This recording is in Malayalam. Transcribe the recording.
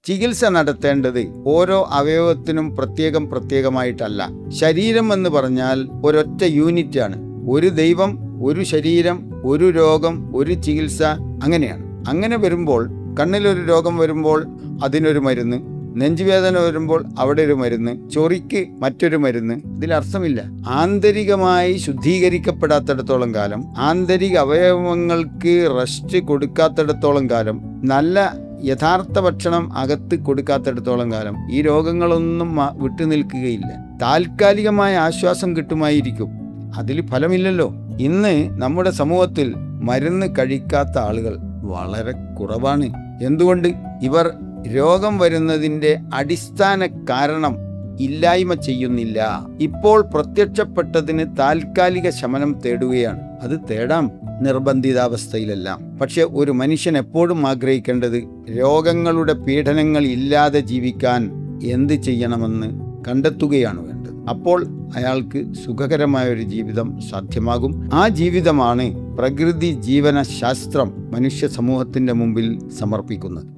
ചികിത്സ നടത്തേണ്ടത് ഓരോ അവയവത്തിനും പ്രത്യേകമായിട്ടല്ല. ശരീരം എന്ന് പറഞ്ഞാൽ ഒരൊറ്റ യൂണിറ്റാണ്. ഒരു ദൈവം, ഒരു ശരീരം, ഒരു രോഗം, ഒരു ചികിത്സ, അങ്ങനെയാണ്. അങ്ങനെ വരുമ്പോൾ കണ്ണിലൊരു രോഗം വരുമ്പോൾ അതിനൊരു മരുന്ന്, നെഞ്ചുവേദന വരുമ്പോൾ അവിടെ ഒരു മരുന്ന്, ചൊറിക്ക് മറ്റൊരു മരുന്ന്. ഇതിലർത്ഥമില്ല. ആന്തരികമായി ശുദ്ധീകരിക്കപ്പെടാത്തിടത്തോളം കാലം, ആന്തരിക അവയവങ്ങൾക്ക് റെസ്റ്റ് കൊടുക്കാത്തിടത്തോളം കാലം, നല്ല യഥാർത്ഥ ഭക്ഷണം അകത്ത് കൊടുക്കാത്തിടത്തോളം കാലം ഈ രോഗങ്ങളൊന്നും വിട്ടുനിൽക്കുകയില്ല. താൽക്കാലികമായ ആശ്വാസം കിട്ടുമായിരിക്കും, അതിൽ ഫലമില്ലല്ലോ. ഇന്ന് നമ്മുടെ സമൂഹത്തിൽ മരുന്ന് കഴിക്കാത്ത ആളുകൾ വളരെ കുറവാണ്. എന്തുകൊണ്ട്? ഇവർ രോഗം വരുന്നതിൻ്റെ അടിസ്ഥാന കാരണം ഇല്ലായ്മ ചെയ്യുന്നില്ല. ഇപ്പോൾ പ്രത്യക്ഷപ്പെട്ടതിന് താൽക്കാലിക ശമനം തേടുകയാണ്. അത് തേടാം, നിർബന്ധിതാവസ്ഥയിലല്ല. പക്ഷെ ഒരു മനുഷ്യൻ എപ്പോഴും ആഗ്രഹിക്കേണ്ടത് രോഗങ്ങളുടെ പീഡനങ്ങൾ ഇല്ലാതെ ജീവിക്കാൻ എന്ത് ചെയ്യണമെന്ന് കണ്ടെത്തുകയാണ് വേണ്ടത്. അപ്പോൾ അയാൾക്ക് സുഖകരമായൊരു ജീവിതം സാധ്യമാകും. ആ ജീവിതമാണ് പ്രകൃതി ജീവന ശാസ്ത്രം മനുഷ്യ സമൂഹത്തിൻ്റെ മുമ്പിൽ സമർപ്പിക്കുന്നത്.